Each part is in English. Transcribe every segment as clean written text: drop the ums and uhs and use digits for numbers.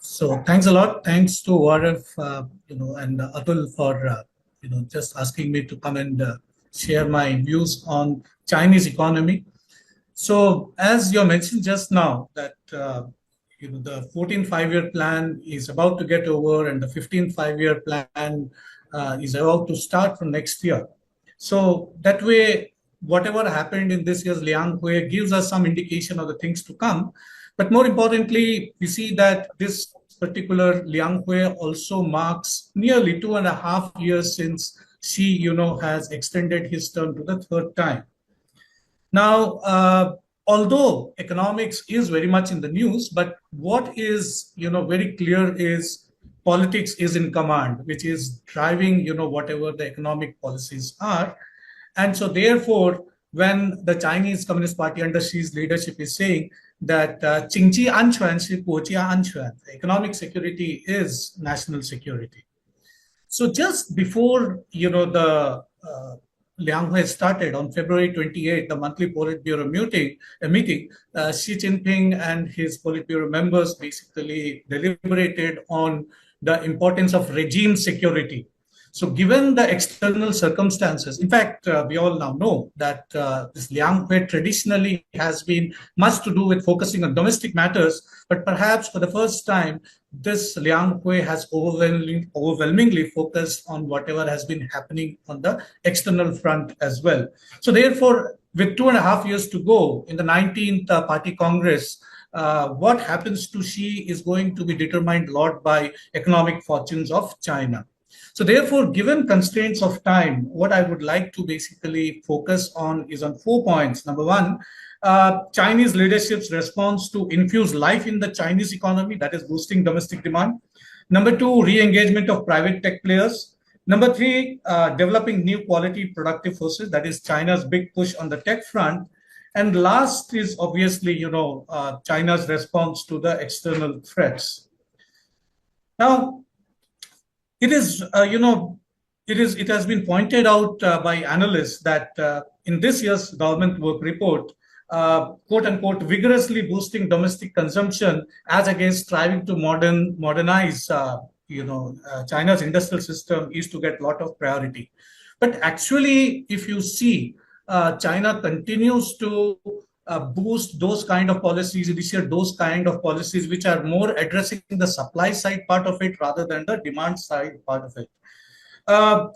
So thanks a lot. Thanks to Warif, and Atul for just asking me to come and share my views on Chinese economy. So as you mentioned just now, that the 14th five-year plan is about to get over, and the 15th five-year plan is about to start from next year. So that way, whatever happened in this year's Liang Hui gives us some indication of the things to come. But more importantly, we see that this particular Liang Hui also marks nearly 2.5 years since she, has extended his term to the third time. Now, although economics is very much in the news, but what is very clear is politics is in command, which is driving whatever the economic policies are, and so therefore, when the Chinese Communist Party under Xi's leadership is saying that 经济安全是国家安全, economic security is national security. So just before the Liang Hui started on February 28th, the monthly Politburo meeting, Xi Jinping and his Politburo members basically deliberated on the importance of regime security. So given the external circumstances, in fact, we all now know that this Liang Hui traditionally has been much to do with focusing on domestic matters, but perhaps for the first time, this Liang Hui has overwhelmingly focused on whatever has been happening on the external front as well. So therefore, with 2.5 years to go in the 19th Party Congress, what happens to Xi is going to be determined a lot by economic fortunes of China. So therefore, given constraints of time, what I would like to basically focus on is on 4 points. Number one, Chinese leadership's response to infuse life in the Chinese economy, that is boosting domestic demand. Number two, re-engagement of private tech players. Number three, developing new quality productive forces, that is China's big push on the tech front. And last is obviously, China's response to the external threats. Now, it is, it has been pointed out by analysts that in this year's government work report, quote unquote, vigorously boosting domestic consumption as against striving to modernize, China's industrial system is to get a lot of priority. But actually, if you see, China continues to boost those kind of policies, initiate those kind of policies which are more addressing the supply side part of it rather than the demand side part of it.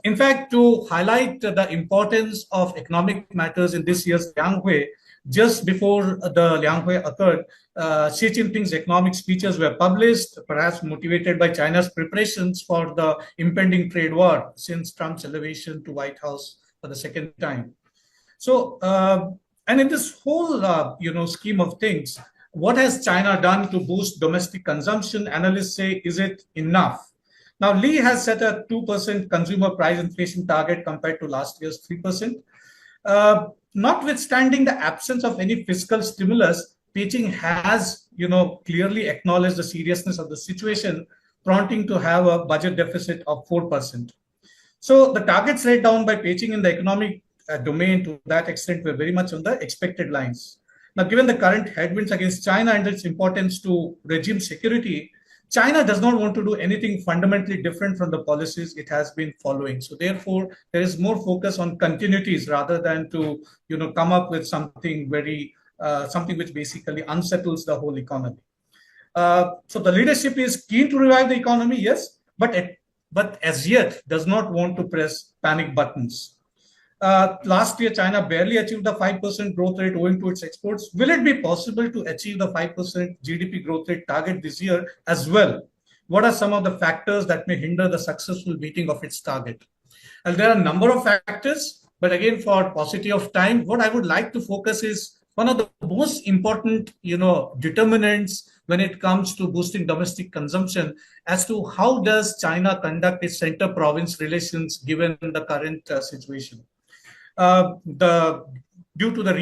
In fact, to highlight the importance of economic matters in this year's Liang Hui, just before the Liang Hui occurred, Xi Jinping's economic speeches were published, perhaps motivated by China's preparations for the impending trade war since Trump's elevation to White House for the second time. So, and in this whole, scheme of things, what has China done to boost domestic consumption? Analysts say, is it enough? Now, Li has set a 2% consumer price inflation target compared to last year's 3%. Notwithstanding the absence of any fiscal stimulus, Beijing has, clearly acknowledged the seriousness of the situation, prompting to have a budget deficit of 4%. So the targets laid down by Beijing in the economic domain to that extent were very much on the expected lines. Now, given the current headwinds against China and its importance to regime security, China does not want to do anything fundamentally different from the policies it has been following. So therefore, there is more focus on continuities rather than to, come up with something very, something which basically unsettles the whole economy. So the leadership is keen to revive the economy, yes, but as yet does not want to press panic buttons. Last year, China barely achieved the 5% growth rate owing to its exports. Will it be possible to achieve the 5% GDP growth rate target this year as well? What are some of the factors that may hinder the successful meeting of its target? And there are a number of factors, but again, for paucity of time, what I would like to focus is one of the most important, determinants when it comes to boosting domestic consumption as to how does China conduct its center-province relations given the current situation. Due to the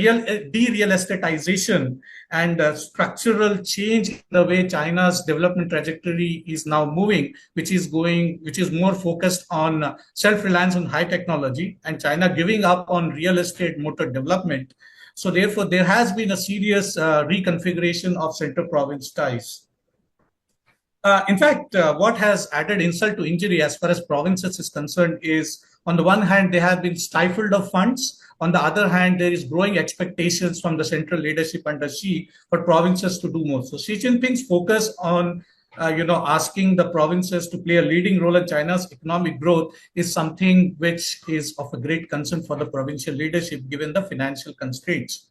de-real estatization and structural change in the way China's development trajectory is now moving, which is more focused on self-reliance on high technology and China giving up on real estate motor development. So therefore, there has been a serious reconfiguration of center-province ties. In fact, what has added insult to injury as far as provinces is concerned is, on the one hand, they have been stifled of funds. On the other hand, there is growing expectations from the central leadership under Xi for provinces to do more. So Xi Jinping's focus on asking the provinces to play a leading role in China's economic growth is something which is of a great concern for the provincial leadership, given the financial constraints.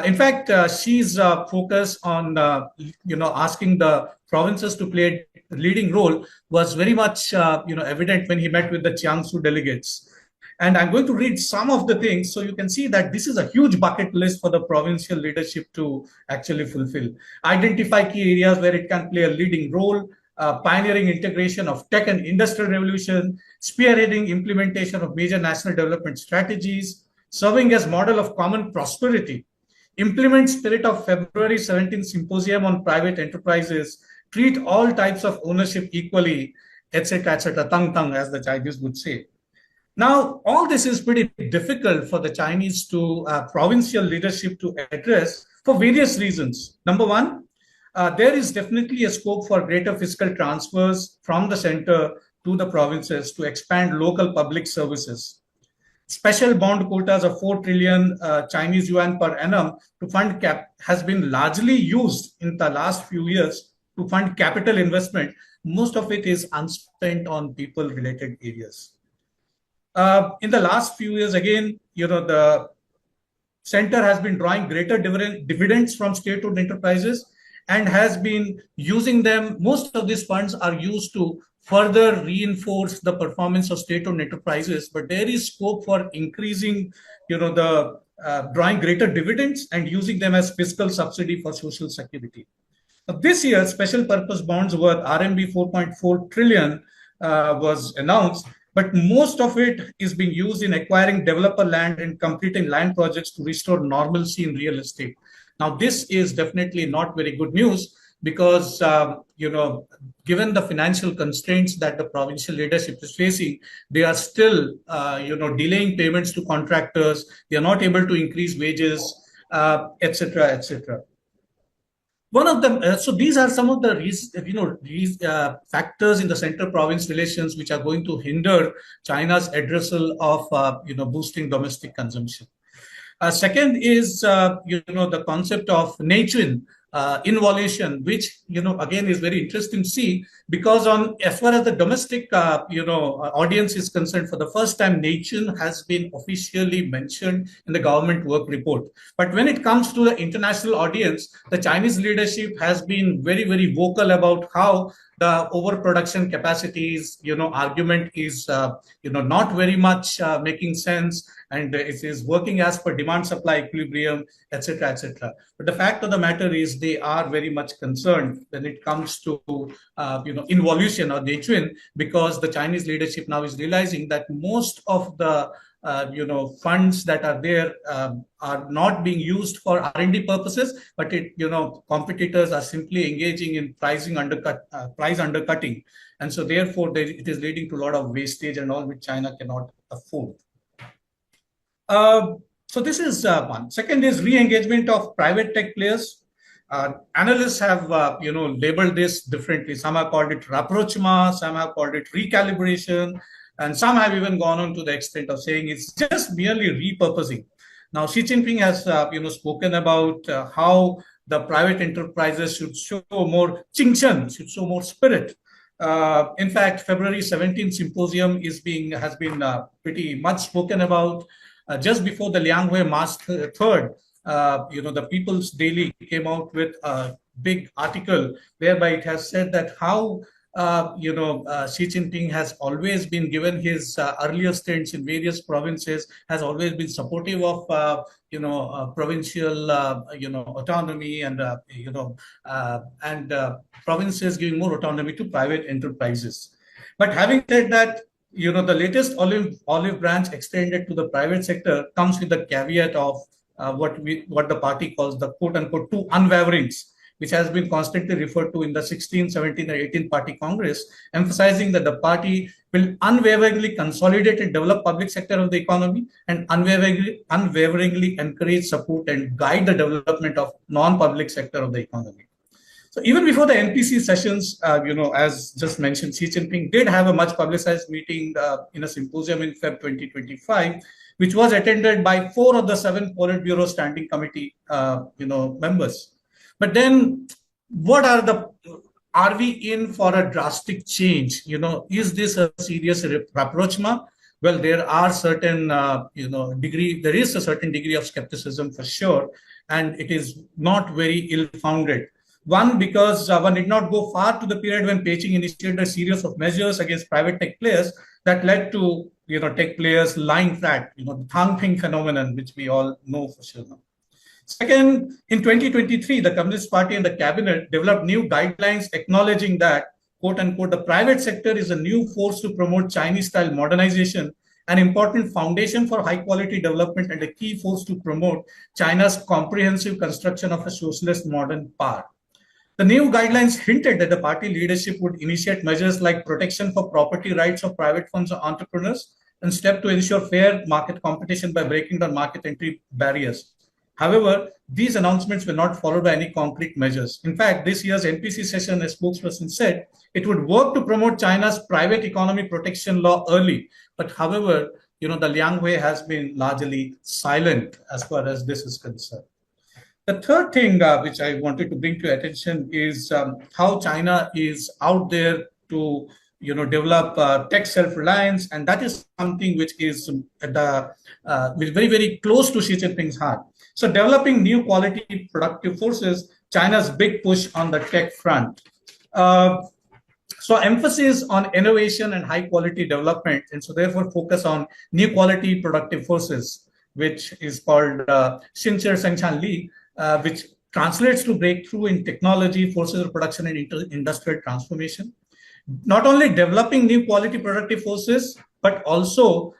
In fact, she's focus on asking the provinces to play a leading role was very much evident when he met with the Jiangsu delegates. And I'm going to read some of the things so you can see that this is a huge bucket list for the provincial leadership to actually fulfill. Identify key areas where it can play a leading role, pioneering integration of tech and industrial revolution, spearheading implementation of major national development strategies, serving as model of common prosperity, implement spirit of February 17th symposium on private enterprises, treat all types of ownership equally, etc., tang tang, as the Chinese would say. Now, all this is pretty difficult for the Chinese to provincial leadership to address for various reasons. Number one, there is definitely a scope for greater fiscal transfers from the center to the provinces to expand local public services. Special bond quotas of 4 trillion Chinese yuan per annum to fund cap has been largely used in the last few years to fund capital investment. Most of it is unspent on people related areas. In the last few years, again, the center has been drawing greater dividends from state-owned enterprises and has been using them. Most of these funds are used to further reinforce the performance of state-owned enterprises, but there is scope for increasing, the drawing greater dividends and using them as fiscal subsidy for social security. This year, special purpose bonds worth RMB 4.4 trillion was announced, but most of it is being used in acquiring developer land and completing land projects to restore normalcy in real estate. Now, this is definitely not very good news because, given the financial constraints that the provincial leadership is facing, they are still, delaying payments to contractors. They are not able to increase wages, etc., etc. One of them, so these are some of the factors in the center-province relations which are going to hinder China's addressal of boosting domestic consumption. Second is the concept of Neichun involution, which again is very interesting to see because as far as the domestic audience is concerned, for the first time Neichun has been officially mentioned in the government work report. But when it comes to the international audience, the Chinese leadership has been very, very vocal about how the overproduction capacities argument is not very much making sense, and it is working as per demand supply equilibrium, etc., etc. But the fact of the matter is they are very much concerned when it comes to involution or Neichun, because the Chinese leadership now is realizing that most of the funds that are there are not being used for R&D purposes, but competitors are simply engaging in price undercutting, and so therefore it is leading to a lot of wastage and all, which China cannot afford. So this is one. Second is re-engagement of private tech players. Analysts have labeled this differently. Some have called it rapprochement, some have called it recalibration, and some have even gone on to the extent of saying it's just merely repurposing. Now, Xi Jinping has spoken about how the private enterprises should show more chingchen, should show more spirit. In fact, February 17th symposium has been pretty much spoken about. Just before the Liang Hui March 3rd, the People's Daily came out with a big article whereby it has said that how Xi Jinping has always been, given his earlier stints in various provinces, has always been supportive of provincial autonomy and provinces giving more autonomy to private enterprises. But having said that, the latest olive branch extended to the private sector comes with the caveat of what the party calls the quote-unquote two unwaverings, which has been constantly referred to in the 16th, 17th, and 18th Party Congress, emphasizing that the party will unwaveringly consolidate and develop public sector of the economy and unwaveringly encourage, support, and guide the development of non-public sector of the economy. So even before the NPC sessions, as just mentioned, Xi Jinping did have a much publicized meeting in a symposium in Feb 2025, which was attended by 4 of the 7 Politburo Standing Committee, members. But then, what are the? Are we in for a drastic change? Is this a serious rapprochement? Well, there are certain, degree. There is a certain degree of skepticism for sure, and it is not very ill-founded. One, because one did not go far to the period when Beijing initiated a series of measures against private tech players that led to tech players lying flat, the Thang Ping phenomenon, which we all know for sure now. Second, in 2023, the Communist Party and the cabinet developed new guidelines acknowledging that, quote unquote, the private sector is a new force to promote Chinese-style modernization, an important foundation for high-quality development and a key force to promote China's comprehensive construction of a socialist modern power. The new guidelines hinted that the party leadership would initiate measures like protection for property rights of private funds or entrepreneurs and step to ensure fair market competition by breaking down market entry barriers. However, these announcements were not followed by any concrete measures. In fact, this year's NPC session, a spokesperson said, it would work to promote China's private economy protection law early. But however, the Liang Hui has been largely silent as far as this is concerned. The third thing which I wanted to bring to attention is how China is out there to develop tech self-reliance, and that is something which is very, very close to Xi Jinping's heart. So developing new quality productive forces, China's big push on the tech front. So emphasis on innovation and high quality development, and so therefore focus on new quality productive forces, which is called Xincher Sengchan Li, which translates to breakthrough in technology, forces of production, and industrial transformation. Not only developing new quality productive forces, but also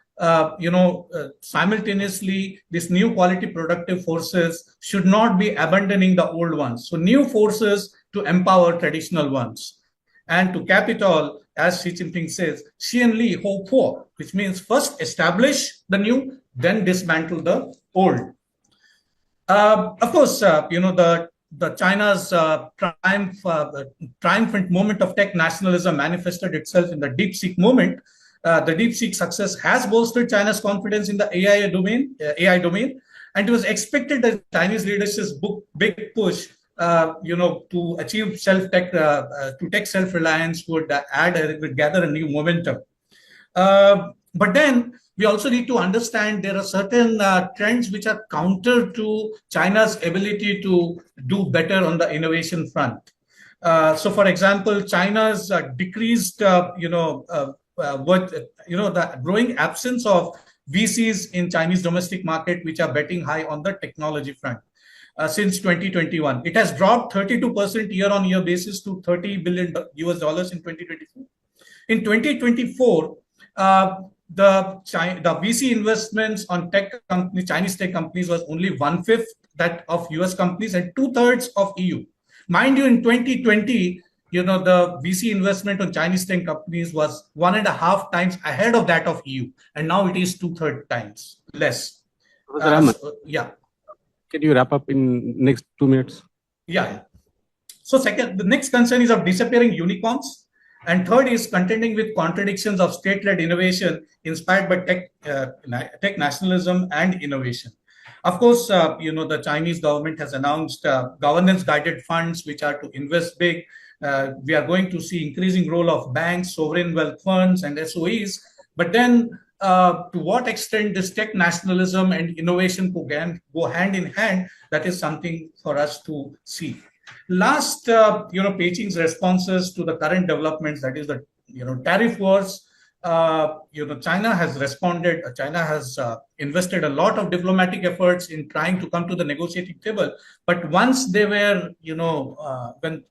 simultaneously, these new quality productive forces should not be abandoning the old ones. So new forces to empower traditional ones. And to cap it all, as Xi Jinping says, Xian Li Ho Po, which means first establish the new, then dismantle the old. Of course, the China's triumphant moment of tech nationalism manifested itself in the DeepSeek movement. The DeepSeek success has bolstered China's confidence in the AI domain, and it was expected that Chinese leadership's big push, to achieve tech self-reliance would gather a new momentum. But then we also need to understand there are certain trends which are counter to China's ability to do better on the innovation front. So, for example, China's decreased, the growing absence of VCs in Chinese domestic market, which are betting high on the technology front. Since 2021, it has dropped 32% year-on-year basis to $30 billion US in 2024. In 2024, the VC investments on Chinese tech companies was only 1/5 that of US companies and 2/3 of EU. Mind you, in 2020, the VC investment on Chinese tech companies was 1.5 times ahead of that of EU, and now it is 2/3 times less. Yeah. Can you wrap up in next 2 minutes? Yeah. So second, the next concern is of disappearing unicorns. And third is contending with contradictions of state-led innovation inspired by tech nationalism and innovation. Of course, the Chinese government has announced governance-guided funds which are to invest big. We are going to see increasing role of banks, sovereign wealth funds, and SOEs. But then, to what extent this tech nationalism and innovation go hand in hand, that is something for us to see. Last, Beijing's responses to the current developments, that is the, tariff wars. China has responded. China has invested a lot of diplomatic efforts in trying to come to the negotiating table. But once they were,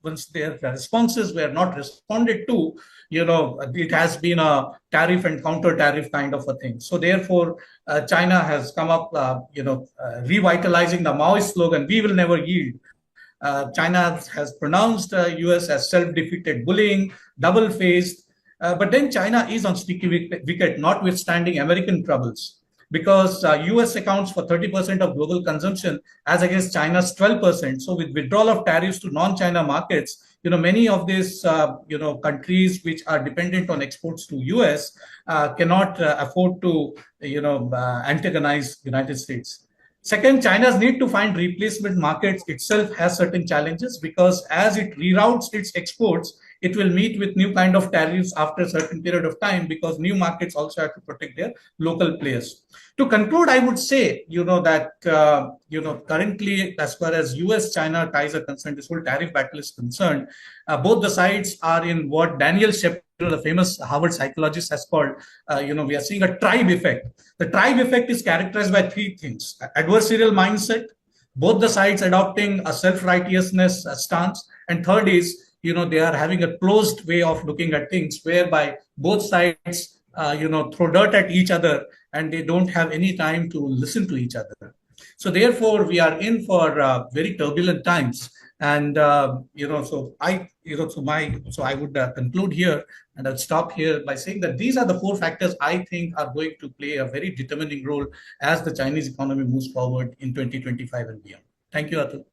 once their responses were not responded to, it has been a tariff and counter tariff kind of a thing. So therefore, China has come up, revitalizing the Maoist slogan, "We will never yield." China has pronounced US as self-defeated bullying, double-faced. But then China is on sticky wicket, notwithstanding American troubles. because US accounts for 30% of global consumption as against China's 12%. So with withdrawal of tariffs to non-China markets, many of these, countries which are dependent on exports to US cannot afford to, antagonize United States. Second, China's need to find replacement markets itself has certain challenges because as it reroutes its exports, it will meet with new kind of tariffs after a certain period of time because new markets also have to protect their local players. To conclude, I would say, that, currently, as far as US-China ties are concerned, this whole tariff battle is concerned, both the sides are in what Daniel Shapiro, the famous Harvard psychologist, has called, we are seeing a tribe effect. The tribe effect is characterized by three things: adversarial mindset, both the sides adopting a self-righteousness stance, and third is, they are having a closed way of looking at things whereby both sides, throw dirt at each other and they don't have any time to listen to each other. So therefore, we are in for very turbulent times. And so I would conclude here, and I'll stop here by saying that these are the four factors I think are going to play a very determining role as the Chinese economy moves forward in 2025 and beyond. Thank you, Atul.